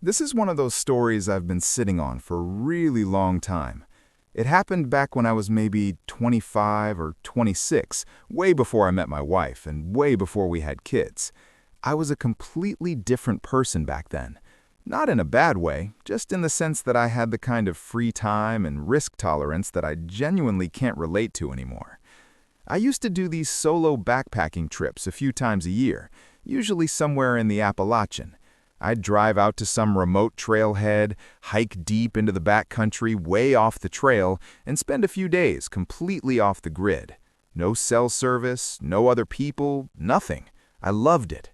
This is one of those stories I've been sitting on for a really long time. It happened back when I was maybe 25 or 26, way before I met my wife and way before we had kids. I was a completely different person back then. Not in a bad way, just in the sense that I had the kind of free time and risk tolerance that I genuinely can't relate to anymore. I used to do these solo backpacking trips a few times a year, usually somewhere in the Appalachian. I'd drive out to some remote trailhead, hike deep into the backcountry way off the trail, and spend a few days completely off the grid. No cell service, no other people, nothing. I loved it.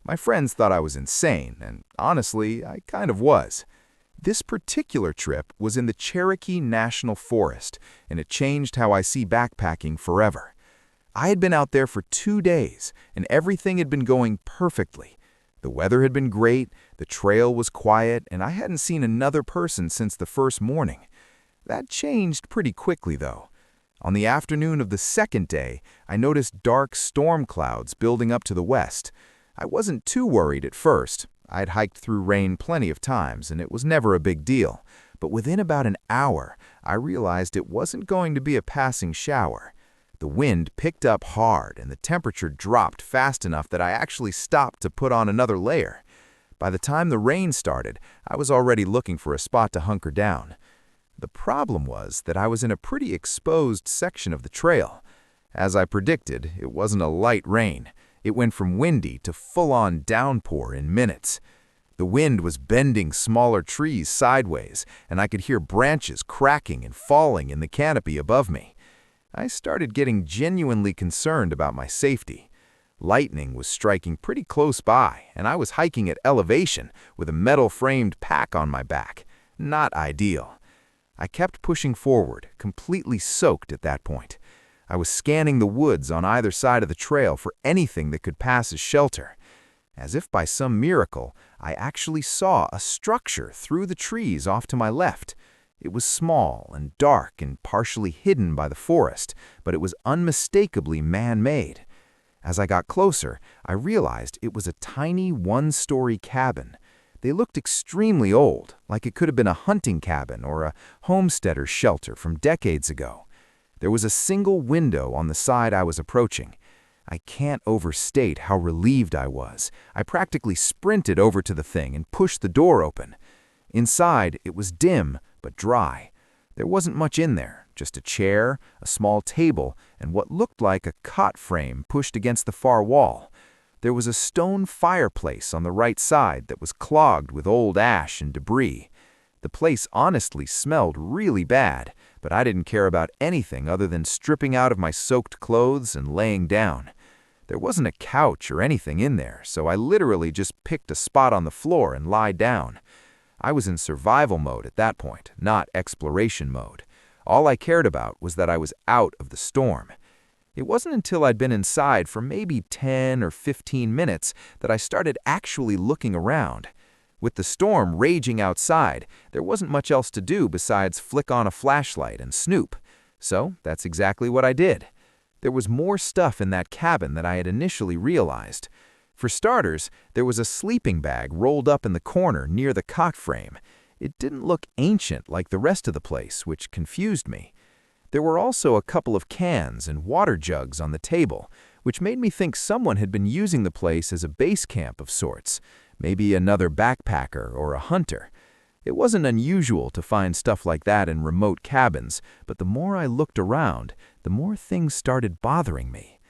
My friends thought I was insane, and honestly, I kind of was. This particular trip was in the Cherokee National Forest, and it changed how I see backpacking forever. I had been out there for 2 days, and everything had been going perfectly. The weather had been great, the trail was quiet, and I hadn't seen another person since the first morning. That changed pretty quickly, though. On the afternoon of the second day, I noticed dark storm clouds building up to the west. I wasn't too worried at first. I'd hiked through rain plenty of times, and it was never a big deal. But within about an hour, I realized it wasn't going to be a passing shower. The wind picked up hard, and the temperature dropped fast enough that I actually stopped to put on another layer. By the time the rain started, I was already looking for a spot to hunker down. The problem was that I was in a pretty exposed section of the trail. As I predicted, it wasn't a light rain. It went from windy to full-on downpour in minutes. The wind was bending smaller trees sideways, and I could hear branches cracking and falling in the canopy above me. I started getting genuinely concerned about my safety. Lightning was striking pretty close by, and I was hiking at elevation with a metal-framed pack on my back. Not ideal. I kept pushing forward, completely soaked at that point. I was scanning the woods on either side of the trail for anything that could pass as shelter. As if by some miracle, I actually saw a structure through the trees off to my left. It was small and dark and partially hidden by the forest, but it was unmistakably man-made. As I got closer, I realized it was a tiny one-story cabin. They looked extremely old, like it could have been a hunting cabin or a homesteader's shelter from decades ago. There was a single window on the side I was approaching. I can't overstate how relieved I was. I practically sprinted over to the thing and pushed the door open. Inside, it was dim but dry. There wasn't much in there, just a chair, a small table, and what looked like a cot frame pushed against the far wall. There was a stone fireplace on the right side that was clogged with old ash and debris. The place honestly smelled really bad, but I didn't care about anything other than stripping out of my soaked clothes and laying down. There wasn't a couch or anything in there, so I literally just picked a spot on the floor and lied down. I was in survival mode at that point, not exploration mode. All I cared about was that I was out of the storm. It wasn't until I'd been inside for maybe 10 or 15 minutes that I started actually looking around. With the storm raging outside, there wasn't much else to do besides flick on a flashlight and snoop. So that's exactly what I did. There was more stuff in that cabin than I had initially realized. For starters, there was a sleeping bag rolled up in the corner near the cot frame. It didn't look ancient like the rest of the place, which confused me. There were also a couple of cans and water jugs on the table, which made me think someone had been using the place as a base camp of sorts, maybe another backpacker or a hunter. It wasn't unusual to find stuff like that in remote cabins, but the more I looked around, the more things started bothering me.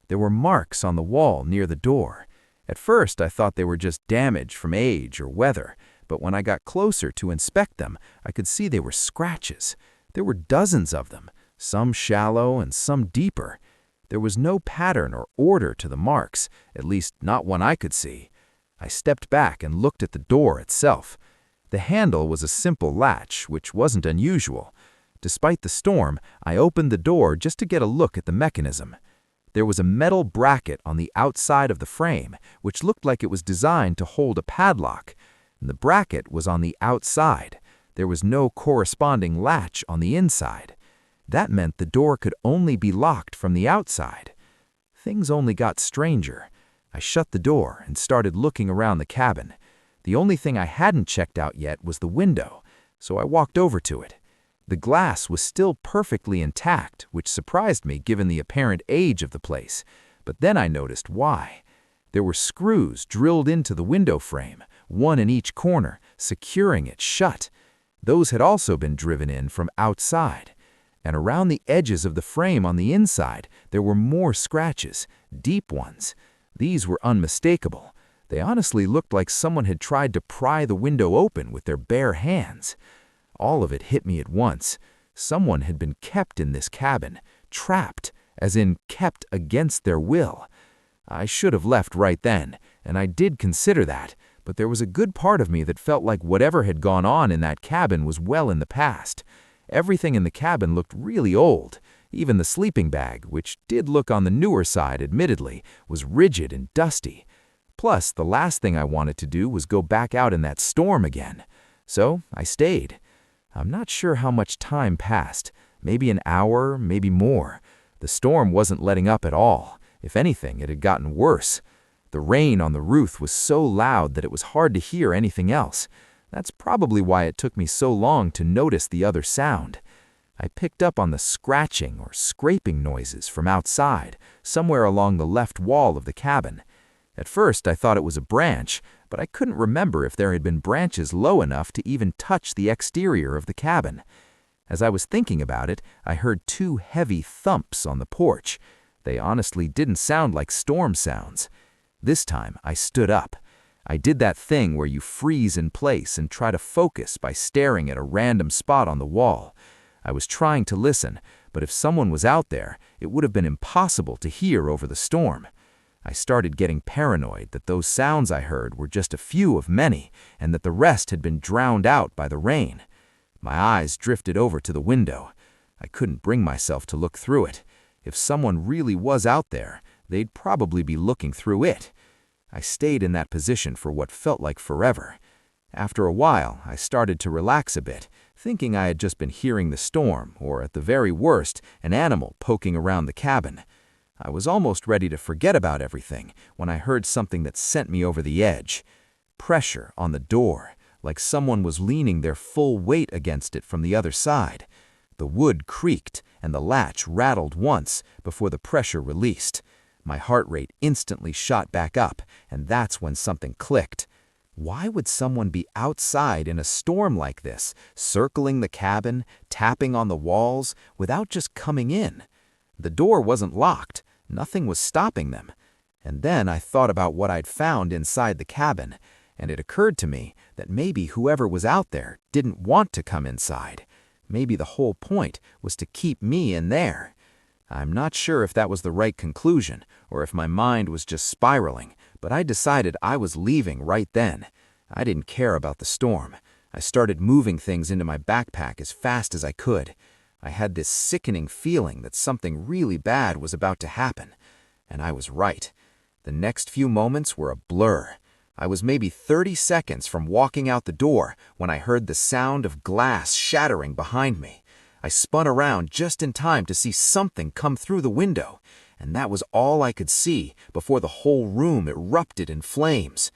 There were marks on the wall near the door. At first, I thought they were just damage from age or weather, but when I got closer to inspect them, I could see they were scratches. There were dozens of them, some shallow and some deeper. There was no pattern or order to the marks, at least not one I could see. I stepped back and looked at the door itself. The handle was a simple latch, which wasn't unusual. Despite the storm, I opened the door just to get a look at the mechanism. There was a metal bracket on the outside of the frame, which looked like it was designed to hold a padlock. The bracket was on the outside. There was no corresponding latch on the inside. That meant the door could only be locked from the outside. Things only got stranger. I shut the door and started looking around the cabin. The only thing I hadn't checked out yet was the window, so I walked over to it. The glass was still perfectly intact, which surprised me given the apparent age of the place, but then I noticed why. There were screws drilled into the window frame, one in each corner, securing it shut. Those had also been driven in from outside. And around the edges of the frame on the inside, there were more scratches, deep ones. These were unmistakable. They honestly looked like someone had tried to pry the window open with their bare hands. All of it hit me at once. Someone had been kept in this cabin, trapped, as in kept against their will. I should have left right then, and I did consider that, but there was a good part of me that felt like whatever had gone on in that cabin was well in the past. Everything in the cabin looked really old. Even the sleeping bag, which did look on the newer side admittedly, was rigid and dusty. Plus, the last thing I wanted to do was go back out in that storm again. So I stayed. I'm not sure how much time passed. Maybe an hour, maybe more. The storm wasn't letting up at all. If anything, it had gotten worse. The rain on the roof was so loud that it was hard to hear anything else. That's probably why it took me so long to notice the other sound. I picked up on the scratching or scraping noises from outside, somewhere along the left wall of the cabin. At first, I thought it was a branch, but I couldn't remember if there had been branches low enough to even touch the exterior of the cabin. As I was thinking about it, I heard two heavy thumps on the porch. They honestly didn't sound like storm sounds. This time, I stood up. I did that thing where you freeze in place and try to focus by staring at a random spot on the wall. I was trying to listen, but if someone was out there, it would have been impossible to hear over the storm. I started getting paranoid that those sounds I heard were just a few of many, and that the rest had been drowned out by the rain. My eyes drifted over to the window. I couldn't bring myself to look through it. If someone really was out there, they'd probably be looking through it. I stayed in that position for what felt like forever. After a while, I started to relax a bit, thinking I had just been hearing the storm, or at the very worst, an animal poking around the cabin. I was almost ready to forget about everything when I heard something that sent me over the edge. Pressure on the door, like someone was leaning their full weight against it from the other side. The wood creaked and the latch rattled once before the pressure released. My heart rate instantly shot back up, and that's when something clicked. Why would someone be outside in a storm like this, circling the cabin, tapping on the walls, without just coming in? The door wasn't locked. Nothing was stopping them. And then I thought about what I'd found inside the cabin, and it occurred to me that maybe whoever was out there didn't want to come inside. Maybe the whole point was to keep me in there. I'm not sure if that was the right conclusion, or if my mind was just spiraling, but I decided I was leaving right then. I didn't care about the storm. I started moving things into my backpack as fast as I could. I had this sickening feeling that something really bad was about to happen. And I was right. The next few moments were a blur. I was maybe 30 seconds from walking out the door when I heard the sound of glass shattering behind me. I spun around just in time to see something come through the window, and that was all I could see before the whole room erupted in flames.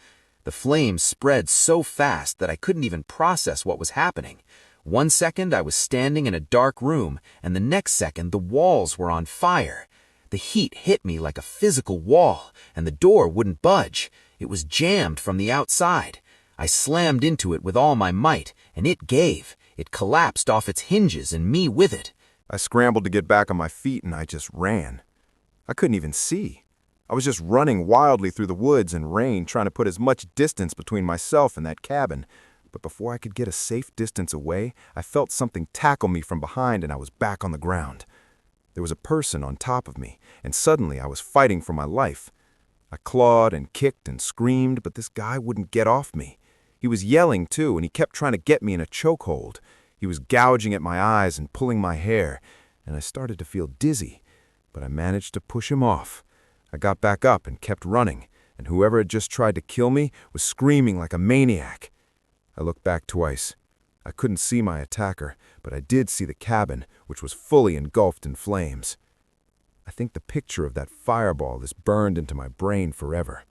The flames spread so fast that I couldn't even process what was happening. One second I was standing in a dark room, and the next second the walls were on fire. The heat hit me like a physical wall, and the door wouldn't budge. It was jammed from the outside. I slammed into it with all my might, and it gave. It collapsed off its hinges and me with it. I scrambled to get back on my feet and I just ran. I couldn't even see. I was just running wildly through the woods and rain, trying to put as much distance between myself and that cabin. But before I could get a safe distance away, I felt something tackle me from behind and I was back on the ground. There was a person on top of me, and suddenly I was fighting for my life. I clawed and kicked and screamed, but this guy wouldn't get off me. He was yelling too, and he kept trying to get me in a chokehold. He was gouging at my eyes and pulling my hair, and I started to feel dizzy, but I managed to push him off. I got back up and kept running, and whoever had just tried to kill me was screaming like a maniac. I looked back twice. I couldn't see my attacker, but I did see the cabin, which was fully engulfed in flames. I think the picture of that fireball is burned into my brain forever.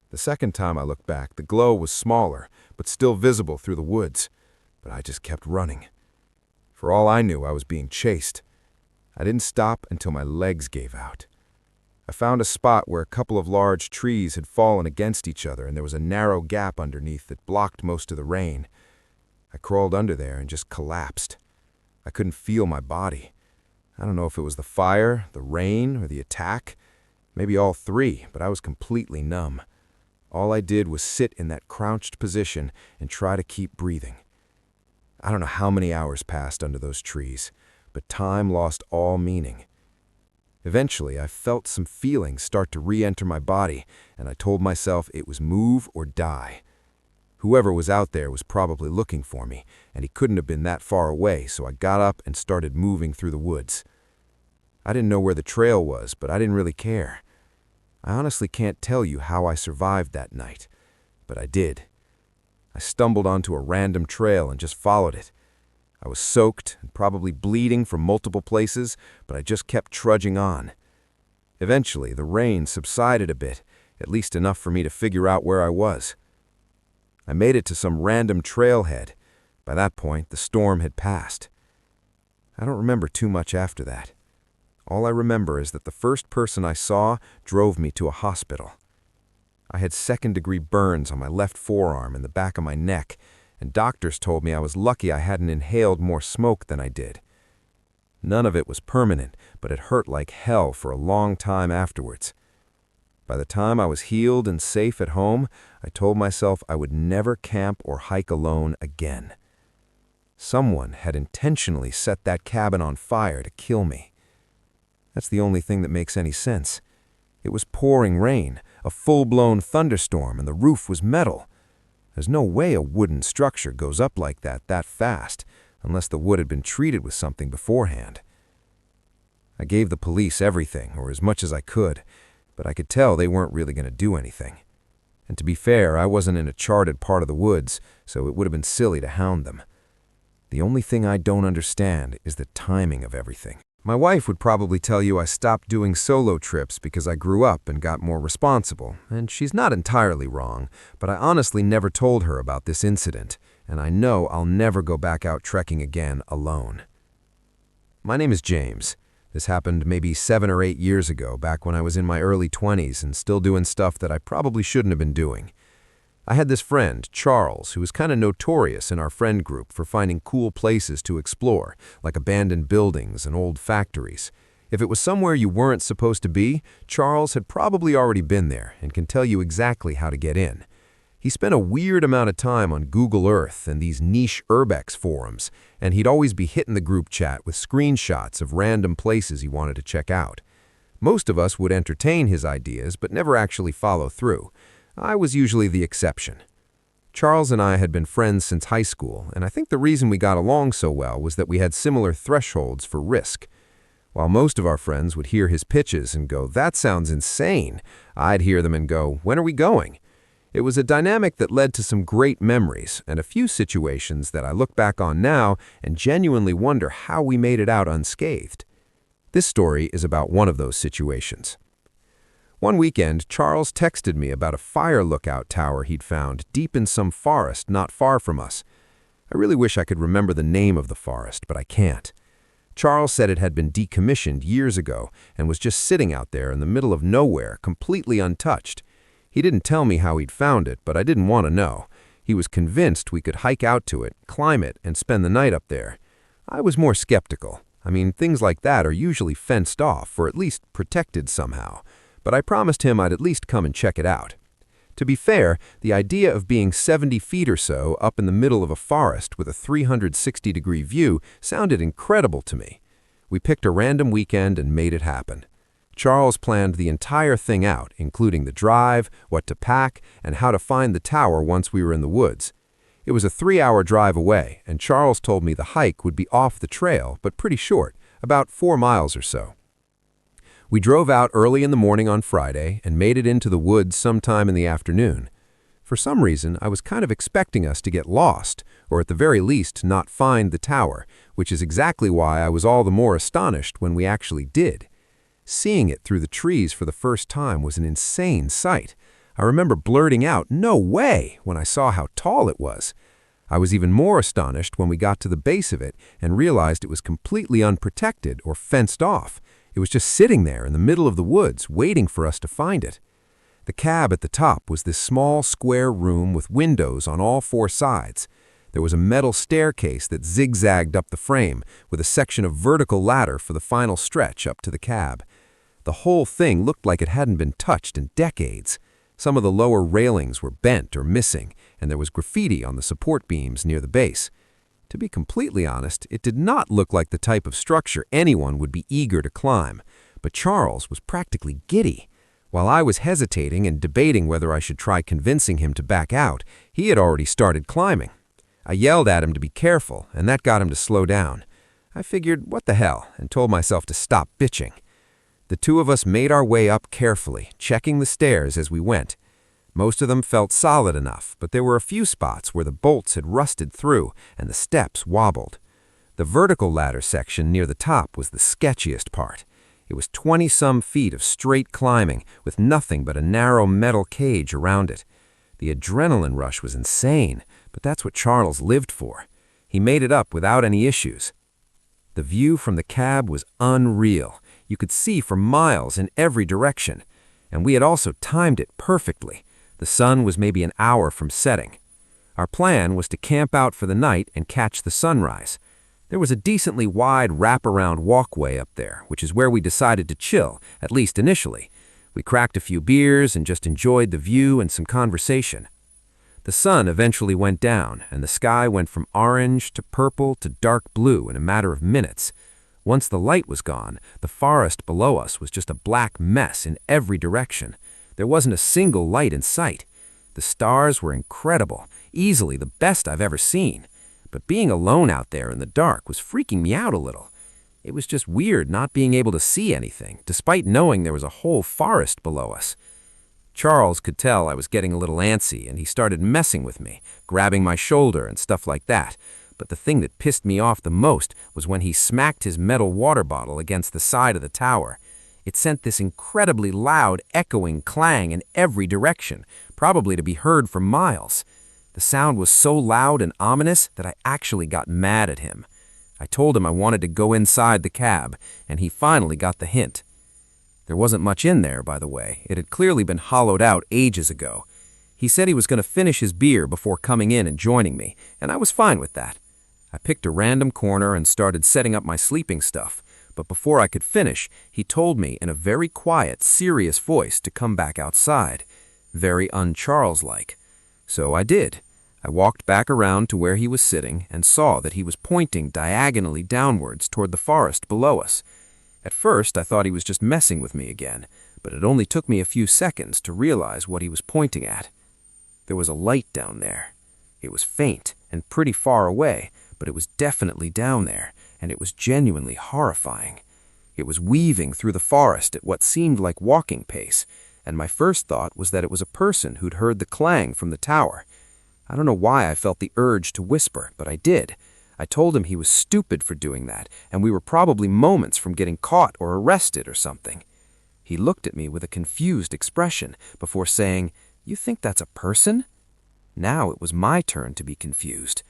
The second time I looked back, the glow was smaller, but still visible through the woods. But I just kept running. For all I knew, I was being chased. I didn't stop until my legs gave out. I found a spot where a couple of large trees had fallen against each other, and there was a narrow gap underneath that blocked most of the rain. I crawled under there and just collapsed. I couldn't feel my body. I don't know if it was the fire, the rain, or the attack. Maybe all three, but I was completely numb. All I did was sit in that crouched position and try to keep breathing. I don't know how many hours passed under those trees, but time lost all meaning. Eventually, I felt some feelings start to re-enter my body, and I told myself it was move or die. Whoever was out there was probably looking for me, and he couldn't have been that far away, so I got up and started moving through the woods. I didn't know where the trail was, but I didn't really care. I honestly can't tell you how I survived that night, but I did. I stumbled onto a random trail and just followed it. I was soaked and probably bleeding from multiple places, but I just kept trudging on. Eventually, the rain subsided a bit, at least enough for me to figure out where I was. I made it to some random trailhead. By that point, the storm had passed. I don't remember too much after that. All I remember is that the first person I saw drove me to a hospital. I had second-degree burns on my left forearm and the back of my neck, and doctors told me I was lucky I hadn't inhaled more smoke than I did. None of it was permanent, but it hurt like hell for a long time afterwards. By the time I was healed and safe at home, I told myself I would never camp or hike alone again. Someone had intentionally set that cabin on fire to kill me. That's the only thing that makes any sense. It was pouring rain, a full-blown thunderstorm, and the roof was metal. There's no way a wooden structure goes up like that fast, unless the wood had been treated with something beforehand. I gave the police everything, or as much as I could, but I could tell they weren't really going to do anything. And to be fair, I wasn't in a charted part of the woods, so it would have been silly to hound them. The only thing I don't understand is the timing of everything. My wife would probably tell you I stopped doing solo trips because I grew up and got more responsible, and she's not entirely wrong, but I honestly never told her about this incident, and I know I'll never go back out trekking again alone. My name is James. This happened maybe 7 or 8 years ago, back when I was in my early 20s and still doing stuff that I probably shouldn't have been doing. I had this friend, Charles, who was kind of notorious in our friend group for finding cool places to explore, like abandoned buildings and old factories. If it was somewhere you weren't supposed to be, Charles had probably already been there and can tell you exactly how to get in. He spent a weird amount of time on Google Earth and these niche urbex forums, and he'd always be hitting the group chat with screenshots of random places he wanted to check out. Most of us would entertain his ideas, but never actually follow through. I was usually the exception. Charles and I had been friends since high school, and I think the reason we got along so well was that we had similar thresholds for risk. While most of our friends would hear his pitches and go, "That sounds insane," I'd hear them and go, "When are we going?" It was a dynamic that led to some great memories and a few situations that I look back on now and genuinely wonder how we made it out unscathed. This story is about one of those situations. One weekend, Charles texted me about a fire lookout tower he'd found deep in some forest not far from us. I really wish I could remember the name of the forest, but I can't. Charles said it had been decommissioned years ago and was just sitting out there in the middle of nowhere, completely untouched. He didn't tell me how he'd found it, but I didn't want to know. He was convinced we could hike out to it, climb it, and spend the night up there. I was more skeptical. I mean, things like that are usually fenced off, or at least protected somehow. But I promised him I'd at least come and check it out. To be fair, the idea of being 70 feet or so up in the middle of a forest with a 360-degree view sounded incredible to me. We picked a random weekend and made it happen. Charles planned the entire thing out, including the drive, what to pack, and how to find the tower once we were in the woods. It was a 3-hour drive away, and Charles told me the hike would be off the trail, but pretty short, about 4 miles or so. We drove out early in the morning on Friday and made it into the woods sometime in the afternoon. For some reason, I was kind of expecting us to get lost, or at the very least not find the tower, which is exactly why I was all the more astonished when we actually did. Seeing it through the trees for the first time was an insane sight. I remember blurting out, "No way," when I saw how tall it was. I was even more astonished when we got to the base of it and realized it was completely unprotected or fenced off. It was just sitting there in the middle of the woods, waiting for us to find it. The cab at the top was this small square room with windows on all four sides. There was a metal staircase that zigzagged up the frame, with a section of vertical ladder for the final stretch up to the cab. The whole thing looked like it hadn't been touched in decades. Some of the lower railings were bent or missing, and there was graffiti on the support beams near the base. To be completely honest, it did not look like the type of structure anyone would be eager to climb, but Charles was practically giddy. While I was hesitating and debating whether I should try convincing him to back out, he had already started climbing. I yelled at him to be careful, and that got him to slow down. I figured, what the hell, and told myself to stop bitching. The two of us made our way up carefully, checking the stairs as we went. Most of them felt solid enough, but there were a few spots where the bolts had rusted through and the steps wobbled. The vertical ladder section near the top was the sketchiest part. It was 20-some feet of straight climbing with nothing but a narrow metal cage around it. The adrenaline rush was insane, but that's what Charles lived for. He made it up without any issues. The view from the cab was unreal. You could see for miles in every direction, and we had also timed it perfectly. The sun was maybe an hour from setting. Our plan was to camp out for the night and catch the sunrise. There was a decently wide wraparound walkway up there, which is where we decided to chill, at least initially. We cracked a few beers and just enjoyed the view and some conversation. The sun eventually went down, and the sky went from orange to purple to dark blue in a matter of minutes. Once the light was gone, the forest below us was just a black mess in every direction. There wasn't a single light in sight. The stars were incredible, easily the best I've ever seen. But being alone out there in the dark was freaking me out a little. It was just weird not being able to see anything, despite knowing there was a whole forest below us. Charles could tell I was getting a little antsy, and he started messing with me, grabbing my shoulder and stuff like that. But the thing that pissed me off the most was when he smacked his metal water bottle against the side of the tower. It sent this incredibly loud, echoing clang in every direction, probably to be heard for miles. The sound was so loud and ominous that I actually got mad at him. I told him I wanted to go inside the cab, and he finally got the hint. There wasn't much in there, by the way. It had clearly been hollowed out ages ago. He said he was going to finish his beer before coming in and joining me, and I was fine with that. I picked a random corner and started setting up my sleeping stuff, but before I could finish, he told me in a very quiet, serious voice to come back outside. Very un-Charles-like. So I did. I walked back around to where he was sitting and saw that he was pointing diagonally downwards toward the forest below us. At first, I thought he was just messing with me again, but it only took me a few seconds to realize what he was pointing at. There was a light down there. It was faint and pretty far away, but it was definitely down there, and it was genuinely horrifying. It was weaving through the forest at what seemed like walking pace, and my first thought was that it was a person who'd heard the clang from the tower. I don't know why I felt the urge to whisper, but I did. I told him he was stupid for doing that, and we were probably moments from getting caught or arrested or something. He looked at me with a confused expression before saying, "You think that's a person?" Now it was my turn to be confused.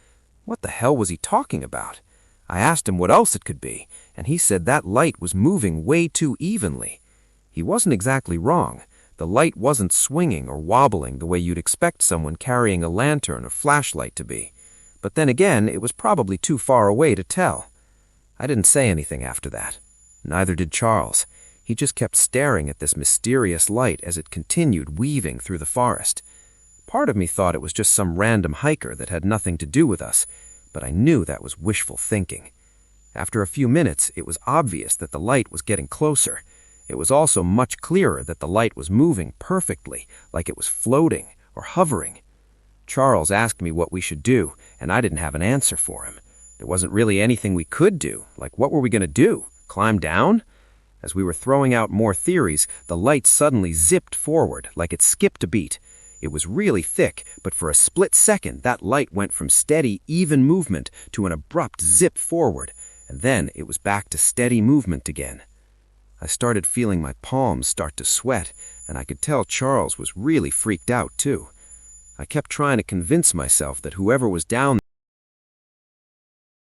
What the hell was he talking about? I asked him what else it could be, and he said that light was moving way too evenly. He wasn't exactly wrong. The light wasn't swinging or wobbling the way you'd expect someone carrying a lantern or flashlight to be. But then again, it was probably too far away to tell. I didn't say anything after that. Neither did Charles. He just kept staring at this mysterious light as it continued weaving through the forest. Part of me thought it was just some random hiker that had nothing to do with us, but I knew that was wishful thinking. After a few minutes, it was obvious that the light was getting closer. It was also much clearer that the light was moving perfectly, like it was floating or hovering. Charles asked me what we should do, and I didn't have an answer for him. There wasn't really anything we could do. Like, what were we going to do? Climb down? As we were throwing out more theories, the light suddenly zipped forward, like it skipped a beat. It was really thick, but for a split second, that light went from steady, even movement to an abrupt zip forward, and then it was back to steady movement again. I started feeling my palms start to sweat, and I could tell Charles was really freaked out too. I kept trying to convince myself that whoever was down